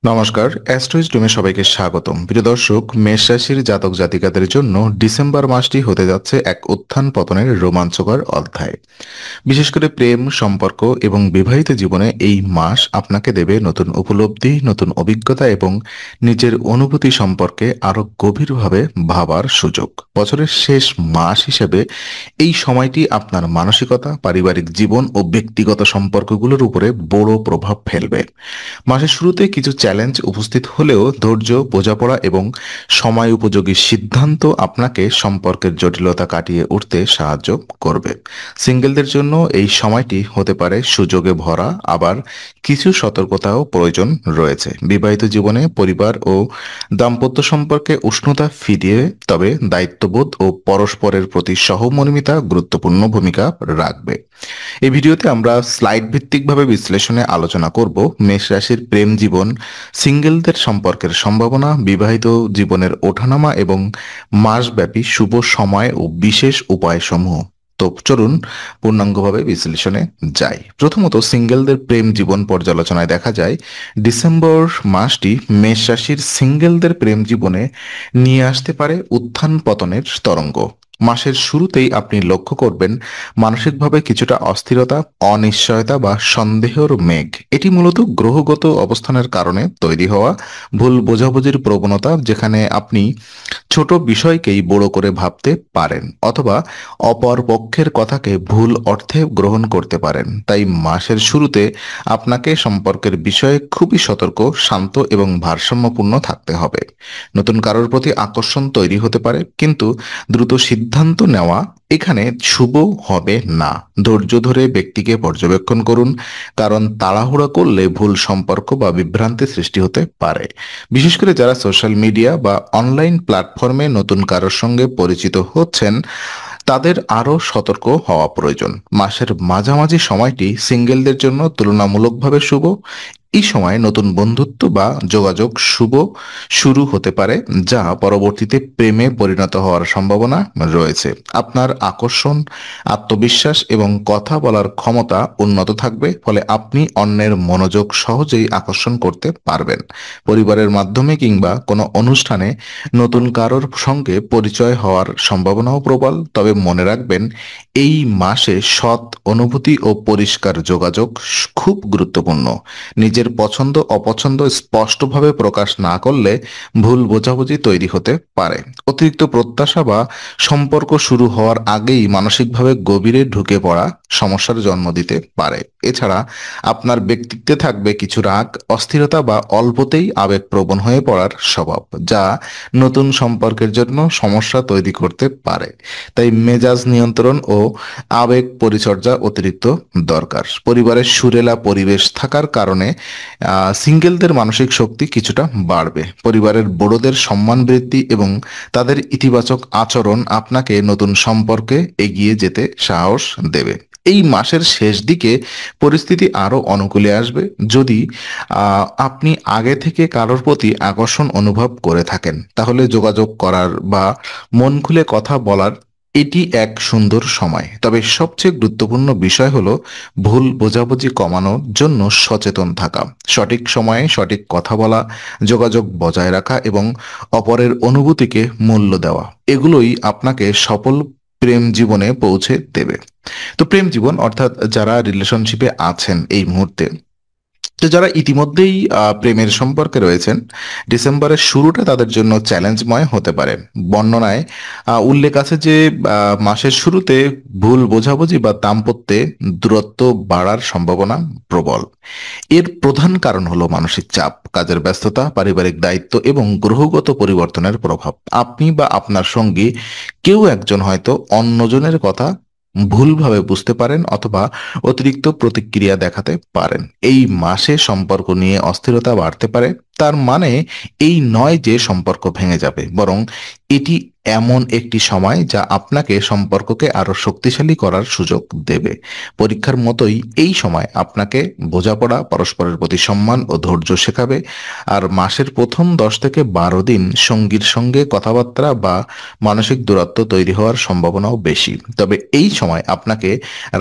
নমস্কার, অ্যাস্ট্রোইজডমে সবাইকে স্বাগতম। প্রিয় দর্শক, মেষ রাশির জাতক জাতিকাদের জন্য ডিসেম্বর মাসটি হতে যাচ্ছে এক উত্থান পতনের রোমাঞ্চকর অধ্যায়। বিশেষ করে প্রেম, সম্পর্ক এবং বিবাহিত জীবনে এই মাস আপনাকে দেবে নতুন উপলব্ধি, নতুন অভিজ্ঞতা এবং নিজের অনুভূতি সম্পর্কে আরো গভীরভাবে ভাবার সুযোগ। বছরের শেষ মাস হিসেবে এই সময়টি আপনার মানসিকতা, পারিবারিক জীবন ও ব্যক্তিগত সম্পর্কগুলোর উপরে বড় প্রভাব ফেলবে। মাসের শুরুতে কিছু চ্যালেঞ্জ উপস্থিত হলেও ধৈর্য, বোঝাপড়া এবং সময় উপযোগী সিদ্ধান্ত আপনাকে সম্পর্কের জটিলতা কাটিয়ে উঠতে সাহায্য করবে। সিঙ্গেলদের জন্য এই সময়টি হতে পারে সুযোগে ভরা, আবার কিছু সতর্কতাও প্রয়োজন রয়েছে। বিবাহিত জীবনে পরিবার ও দাম্পত্য সম্পর্কে উষ্ণতা ফিরিয়ে, তবে দায়িত্ববোধ ও পরস্পরের প্রতি সহমর্মিতা গুরুত্বপূর্ণ ভূমিকা রাখবে। এই ভিডিওতে আমরা স্লাইড ভিত্তিকভাবে বিশ্লেষণে আলোচনা করব মেষ রাশির প্রেম জীবন, সিঙ্গেলদের সম্পর্কের সম্ভাবনা, বিবাহিত জীবনের ওঠানামা এবং মাসব্যাপী শুভ সময় ও বিশেষ উপায়সমূহ। তো চলুন পূর্ণাঙ্গভাবে বিশ্লেষণে যাই। প্রথমত, সিঙ্গেলদের প্রেম জীবন পর্যালোচনায় দেখা যায় ডিসেম্বর মাসটি মেষ রাশির সিঙ্গেলদের প্রেম জীবনে নিয়ে আসতে পারে উত্থান পতনের তরঙ্গ। মাসের শুরুতেই আপনি লক্ষ্য করবেন মানসিকভাবে কিছুটা অস্থিরতা, অনিশ্চয়তা বা সন্দেহের মেঘ। এটি মূলত গ্রহগত অবস্থানের কারণে তৈরি হওয়া ভুল বোঝাবুঝির প্রবণতা, যেখানে আপনি ছোট বিষয়কেই বড় করে ভাবতে পারেন অথবা অপর পক্ষের কথাকে ভুল অর্থে গ্রহণ করতে পারেন। তাই মাসের শুরুতে আপনাকে সম্পর্কের বিষয়ে খুবই সতর্ক, শান্ত এবং ভারসাম্যপূর্ণ থাকতে হবে। নতুন কারোর প্রতি আকর্ষণ তৈরি হতে পারে, কিন্তু দ্রুত সিদ্ধান্ত নেওয়া এখানে শুভ হবে না। ধৈর্য ধরে ব্যক্তিকে পর্যবেক্ষণ করুন, কারণ তাড়াহুড়া করলে ভুল সম্পর্ক বা বিভ্রান্তি সৃষ্টি হতে পারে। বিশেষ করে যারা সোশ্যাল মিডিয়া বা অনলাইন প্ল্যাটফর্মে নতুন কারোর সঙ্গে পরিচিত হচ্ছেন, তাদের আরও সতর্ক হওয়া প্রয়োজন। মাসের মাঝামাঝি সময়টি সিঙ্গেলদের জন্য তুলনামূলকভাবে শুভ। এই সময় নতুন বন্ধুত্ব বা যোগাযোগ শুরু হতে পারে, যা পরবর্তীতে প্রেমে পরিণত হওয়ার সম্ভাবনা রয়েছে। আপনার আকর্ষণ, আত্মবিশ্বাস এবং কথা বলার ক্ষমতা উন্নত থাকবে, ফলে আপনি অন্যের মনোযোগ সহজেই আকর্ষণ করতে পারবেন। পরিবারের মাধ্যমে কিংবা কোনো অনুষ্ঠানে নতুন কারোর সঙ্গে পরিচয় হওয়ার সম্ভাবনাও প্রবল। তবে মনে রাখবেন, এই মাসে সৎ অনুভূতি ও পরিষ্কার যোগাযোগ খুব গুরুত্বপূর্ণ। নিজের পছন্দ অপছন্দ স্পষ্টভাবে প্রকাশ না করলে ভুল বোঝাবুঝি তৈরি হতে পারে। অতিরিক্ত প্রত্যাশা বা সম্পর্ক শুরু হওয়ার আগেই মানসিকভাবে গভীরে ঢুকে পড়া সমস্যার জন্ম দিতে পারে। এছাড়া আপনার ব্যক্তিত্বে থাকবে কিছু রাগ, অস্থিরতা বা অল্পতেই আবেগপ্রবণ হয়ে পড়ার স্বভাব, যা নতুন সম্পর্কের জন্য সমস্যা তৈরি করতে পারে। তাই মেজাজ নিয়ন্ত্রণ ও আবেগ পরিচর্যা অতিরিক্ত দরকার। পরিবারের সুরেলা পরিবেশ থাকার কারণে সিঙ্গেলদের মানসিক শক্তি কিছুটা বাড়বে। পরিবারের বড়দের সম্মান বৃদ্ধি এবং তাদের ইতিবাচক আচরণ আপনাকে নতুন সম্পর্কে এগিয়ে যেতে সাহস দেবে। এই মাসের শেষ দিকে পরিস্থিতি আরো অনুকূলে আসবে যদি আপনি আগে থেকে কারোর প্রতি আকর্ষণ অনুভব করে থাকেন, তাহলে যোগাযোগ করার বা মন খুলে কথা বলার এটি এক সুন্দর সময়। তবে সবচেয়ে গুরুত্বপূর্ণ বিষয় হলো ভুল বোঝাবুঝি কমানোর জন্য সচেতন থাকা, সঠিক সময়ে সঠিক কথা বলা, যোগাযোগ বজায় রাখা এবং অপরের অনুভূতিকে মূল্য দেওয়া, এগুলোই আপনাকে সফল প্রেম জীবনে পৌঁছে দেবে। তো প্রেম জীবন অর্থাৎ যারা রিলেশনশিপে আছেন এই মুহূর্তে, তো যারা ইতিমধ্যেই প্রেমের সম্পর্কে রয়েছেন, ডিসেম্বরের শুরুটা তাদের জন্য চ্যালেঞ্জময় হতে পারে। বর্ণনায় উল্লেখ আছে যে মাসের শুরুতে ভুল বোঝাবুঝি বা দাম্পত্যে দূরত্ব বাড়ার সম্ভাবনা প্রবল। এর প্রধান কারণ হলো মানসিক চাপ, কাজের ব্যস্ততা, পারিবারিক দায়িত্ব এবং গ্রহগত পরিবর্তনের প্রভাব। আপনি বা আপনার সঙ্গী কেউ একজন হয়তো অন্যজনের কথা ভুলভাবে বুঝতে পারেন অথবা অতিরিক্ত প্রতিক্রিয়া দেখাতে পারেন। এই মাসে সম্পর্ক নিয়ে অস্থিরতা বাড়তে পারে। তার মানে এই নয় যে সম্পর্ক ভেঙে যাবে, বরং এটি এমন একটি সময় যা আপনাকে সম্পর্ককে আরো শক্তিশালী করার সুযোগ দেবে। পরীক্ষার মতোই এই সময় আপনাকে বোঝাপড়া, পরস্পরের প্রতি সম্মান ও ধৈর্য শেখাবে। আর মাসের প্রথম 10 থেকে 12 দিন সঙ্গীর সঙ্গে কথাবার্তা বা মানসিক দূরত্ব তৈরি হওয়ার সম্ভাবনাও বেশি। তবে এই সময় আপনাকে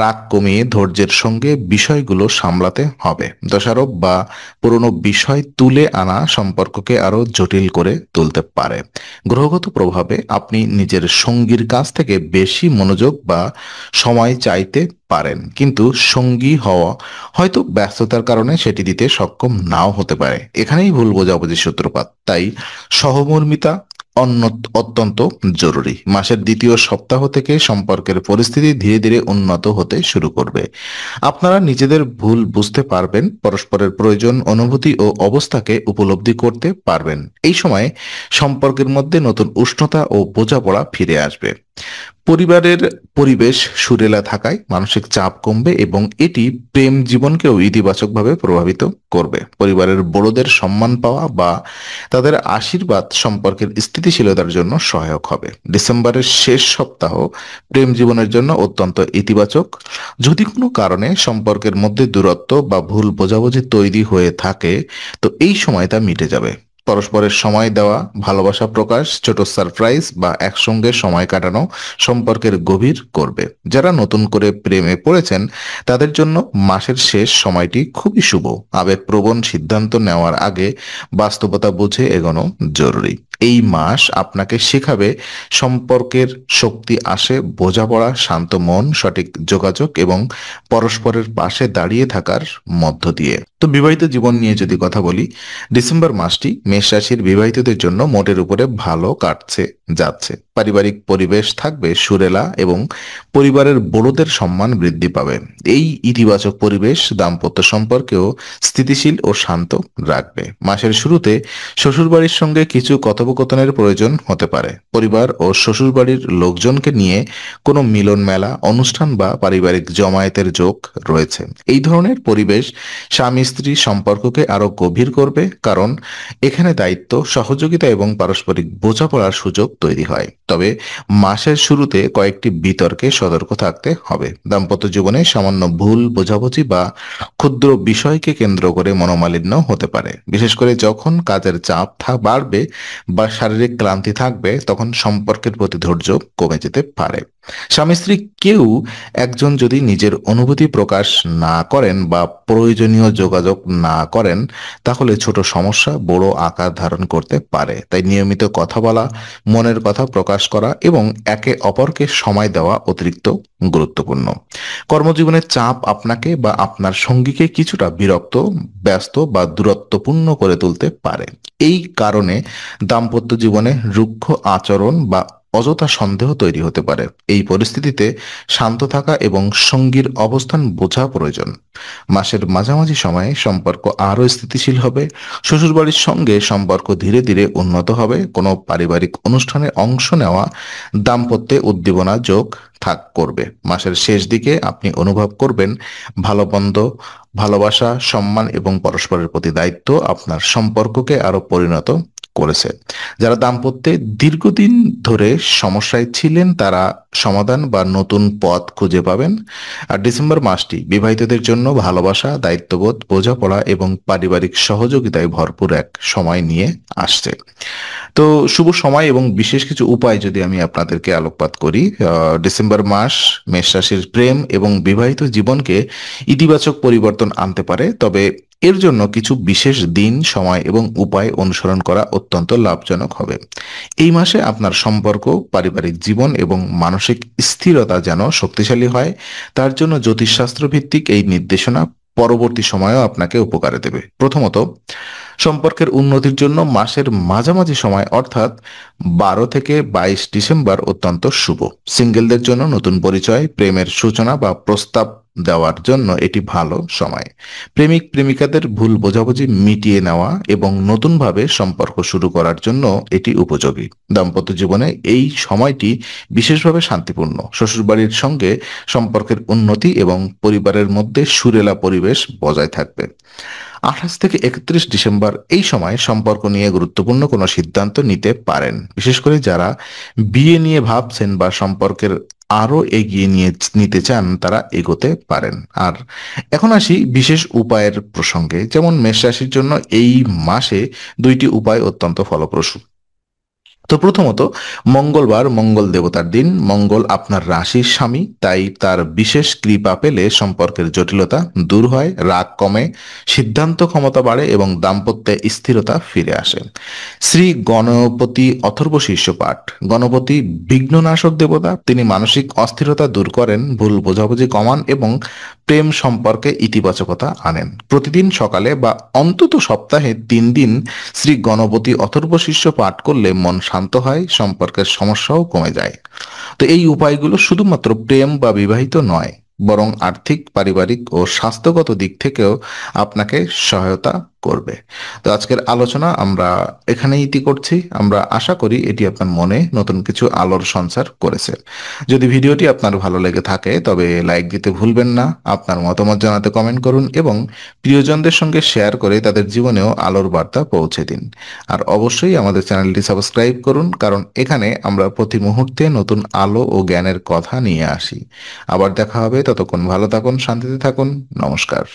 রাগ কমিয়ে ধৈর্যের সঙ্গে বিষয়গুলো সামলাতে হবে। দোষারোপ বা পুরনো বিষয় তুলে টানা সম্পর্ককে আরো জটিল করে তুলতে পারে। গ্রহগত প্রভাবে আপনি নিজের সঙ্গীর কাছ থেকে বেশি মনোযোগ বা সময় চাইতে পারেন, কিন্তু সঙ্গী হওয়া হয়তো ব্যস্ততার কারণে সেটি দিতে সক্ষম নাও হতে পারে। এখানেই ভুল বোঝাবুঝির সূত্রপাত। তাই সহমর্মিতা অত্যন্ত জরুরি। মাসের দ্বিতীয় সপ্তাহ থেকে সম্পর্কের পরিস্থিতি ধীরে ধীরে উন্নত হতে শুরু করবে। আপনারা নিজেদের ভুল বুঝতে পারবেন, পরস্পরের প্রয়োজন, অনুভূতি ও অবস্থাকে উপলব্ধি করতে পারবেন। এই সময় সম্পর্কের মধ্যে নতুন উষ্ণতা ও বোঝাপড়া ফিরে আসবে। পরিবারের পরিবেশ সুরেলা থাকায় মানসিক চাপ কমবে এবং এটি প্রেম জীবনকেও ইতিবাচকভাবে প্রভাবিত করবে। পরিবারের বড়দের সম্মান পাওয়া বা তাদের আশীর্বাদ সম্পর্কের স্থিতিশীলতার জন্য সহায়ক হবে। ডিসেম্বরের শেষ সপ্তাহ প্রেম জীবনের জন্য অত্যন্ত ইতিবাচক। যদি কোনো কারণে সম্পর্কের মধ্যে দূরত্ব বা ভুল বোঝাবুঝি তৈরি হয়ে থাকে, তো এই সময় তা মিটে যাবে। পরস্পরের সময় দেওয়া, ভালোবাসা প্রকাশ, ছোট সারপ্রাইজ বা একসঙ্গে সময় কাটানো সম্পর্কের গভীর করবে। যারা নতুন করে প্রেমে পড়েছেন তাদের জন্য মাসের শেষ সময়টি খুবই শুভ। আবেগপ্রবণ সিদ্ধান্ত নেওয়ার আগে বাস্তবতা বুঝে এগোনো জরুরি। এই মাস আপনাকে শেখাবে সম্পর্কের শক্তি আসে বোঝাপড়া, শান্ত মন, সঠিক যোগাযোগ এবং পরস্পরের পাশে দাঁড়িয়ে থাকার মধ্য দিয়ে। তো বিবাহিত জীবন নিয়ে যদি কথা বলি, ডিসেম্বর মাসটি মেষ রাশির বিবাহিতদের জন্য মোটের উপরে ভালো কাটছে যাচ্ছে। পারিবারিক পরিবেশ থাকবে সুরেলা এবং পরিবারের বড়দের সম্মান বৃদ্ধি পাবে। এই ইতিবাচক পরিবেশ দাম্পত্য সম্পর্কেও স্থিতিশীল ও শান্ত রাখবে। মাসের শুরুতে শ্বশুরবাড়ির সঙ্গে কিছু কথোপকথনের প্রয়োজন হতে পারে। পরিবার ও শ্বশুরবাড়ির লোকজনকে নিয়ে কোনো মিলন মেলা, অনুষ্ঠান বা পারিবারিক জমায়েতের যোগ রয়েছে। এই ধরনের পরিবেশ স্বামী স্ত্রী সম্পর্ককে আরো গভীর করবে, কারণ এখানে দায়িত্ব, সহযোগিতা এবং পারস্পরিক বোঝাপড়ার সুযোগ তৈরি হয়। তবে মাসের শুরুতে কয়েকটি বিতর্কে সতর্ক থাকতে হবে। দাম্পত্য জীবনে সামান্য ভুল বোঝাবুঝি বা ক্ষুদ্র বিষয়কে কেন্দ্র করে মনোমালিন্য হতে পারে। বিশেষ করে যখন কাজের চাপ বাড়বে বা শারীরিক ক্লান্তি থাকবে, তখন সম্পর্কের প্রতি ধৈর্য কমে যেতে পারে। স্বামী স্ত্রী কেউ একজন যদি নিজের অনুভূতি প্রকাশ না করেন বা প্রয়োজনীয় যোগাযোগ না করেন, তাহলে ছোট সমস্যা বড় আকার ধারণ করতে পারে। তাই নিয়মিত কথা বলা, মনের কথা প্রকাশ করা এবং একে অপরকে সময় দেওয়া অতিরিক্ত গুরুত্বপূর্ণ। কর্মজীবনের চাপ আপনাকে বা আপনার সঙ্গীকে কিছুটা বিরক্ত, ব্যস্ত বা দূরত্বপূর্ণ করে তুলতে পারে। এই কারণে দাম্পত্য জীবনে রুক্ষ আচরণ বা অযথা সন্দেহ তৈরি হতে পারে। এই পরিস্থিতিতে শান্ত থাকা এবং সঙ্গীর অবস্থান বোঝা প্রয়োজন। মাসের মাঝামাঝি সময়ে সম্পর্ক আরও স্থিতিশীল হবে। শ্বশুরবাড়ির সঙ্গে সম্পর্ক ধীরে ধীরে উন্নত হবে। কোনো পারিবারিক অনুষ্ঠানে অংশ নেওয়া দাম্পত্যে উদ্দীপনা যোগ করবে। মাসের শেষ দিকে আপনি অনুভব করবেন ভালোমন্দ, ভালোবাসা, সম্মান এবং পরস্পরের প্রতি দায়িত্ব আপনার সম্পর্ককে আরো পরিণত করেছে। যারা দাম্পত্যে দীর্ঘদিন ধরে সমস্যায় ছিলেন তারা সমাধান বা নতুন পথ খুঁজে পাবেন। আর ডিসেম্বর মাসটি বিবাহিতদের জন্য ভালোবাসা, দায়িত্ববোধ, বোঝাপড়া এবং পারিবারিক সহযোগিতায় ভরপুর এক সময় নিয়ে আসছে। তো শুভ সময় এবং বিশেষ কিছু উপায় যদি আমি আপনাদেরকে আলোকপাত করি, ডিসেম্বর মাস মেষ রাশির প্রেম এবং বিবাহিত জীবনকে ইতিবাচক পরিবর্তন আনতে পারে। তবে এর জন্য কিছু বিশেষ দিন, সময় এবং উপায় অনুসরণ করা অত্যন্ত লাভজনক হবে। এই মাসে আপনার সম্পর্ক, পারিবারিক জীবন এবং মানসিক স্থিরতা যেন শক্তিশালী হয়, তার জন্য জ্যোতিষশাস্ত্র ভিত্তিক এই নির্দেশনা পরবর্তী সময়েও আপনাকে উপকারে দেবে। প্রথমত, সম্পর্কের উন্নতির জন্য মাসের মাঝামাঝি সময় অর্থাৎ 12 থেকে 22 ডিসেম্বর অত্যন্ত শুভ। সিঙ্গেলদের জন্য নতুন পরিচয়, প্রেমের সূচনা বা প্রস্তাব দেওয়ার জন্য এটি ভালো সময়। প্রেমিক প্রেমিকাদের ভুল বোঝাবুঝি মিটিয়ে নেওয়া এবং নতুনভাবে সম্পর্ক শুরু করার জন্য এটি উপযোগী। দাম্পত্য জীবনে এই সময়টি বিশেষভাবে শান্তিপূর্ণ। শ্বশুরবাড়ির সঙ্গে সম্পর্কের উন্নতি এবং পরিবারের মধ্যে সুরেলা পরিবেশ বজায় থাকবে। 28 থেকে 31 ডিসেম্বর এই সময় সম্পর্ক নিয়ে গুরুত্বপূর্ণ কোনো সিদ্ধান্ত নিতে পারেন। বিশেষ করে যারা বিয়ে নিয়ে ভাবছেন বা সম্পর্কের আরো এগিয়ে নিতে চান, তারা এগোতে পারেন। আর এখন আসি বিশেষ উপায়ের প্রসঙ্গে। যেমন মেষ রাশির জন্য এই মাসে 2টি উপায় অত্যন্ত ফলপ্রসূ। তো প্রথমত, মঙ্গলবার মঙ্গল দেবতার দিন। মঙ্গল আপনার রাশির স্বামী, তাই তার বিশেষ কৃপা পেলে সম্পর্কের জটিলতা দূর হয়, রাগ কমে, সিদ্ধান্ত ক্ষমতা বাড়ে এবং দাম্পত্যে স্থিরতা ফিরে আসে। শ্রী গণপতি অথর্ব শীর্ষ পাঠ। গণপতি বিঘ্ননাশক দেবতা, তিনি মানসিক অস্থিরতা দূর করেন, ভুল বোঝাবুঝি কমান এবং প্রেম সম্পর্কে ইতিবাচকতা আনেন। প্রতিদিন সকালে বা অন্তত সপ্তাহে 3 দিন শ্রী গণপতি অথর্ব শীর্ষ পাঠ করলে মন শান্ত হয়, সম্পর্কের সমস্যাও কমে যায়। তো এই উপায়গুলো শুধুমাত্র প্রেম বা বিবাহিত নয়, বরং আর্থিক, পারিবারিক ও স্বাস্থ্যগত দিক থেকেও আপনাকে সহায়তা করবে। তো আজকের আলোচনা আমরা এখানেই ইতি করছি। আমরা আশা করি এটি আপনার মনে নতুন কিছু আলোর সঞ্চার করেছে। যদি ভিডিওটি আপনার ভালো লেগে থাকে তবে লাইক দিতে ভুলবেন না, আপনার মতামত জানাতে কমেন্ট করুন এবং প্রিয়জনদের সঙ্গে শেয়ার করে তাদের জীবনেও আলোর বার্তা পৌঁছে দিন। আর অবশ্যই আমাদের চ্যানেলটি সাবস্ক্রাইব করুন, কারণ এখানে আমরা প্রতি মুহূর্তে নতুন আলো ও জ্ঞানের কথা নিয়ে আসি। আবার দেখা হবে, ততক্ষণ ভালো থাকুন, শান্তিতে থাকুন। নমস্কার।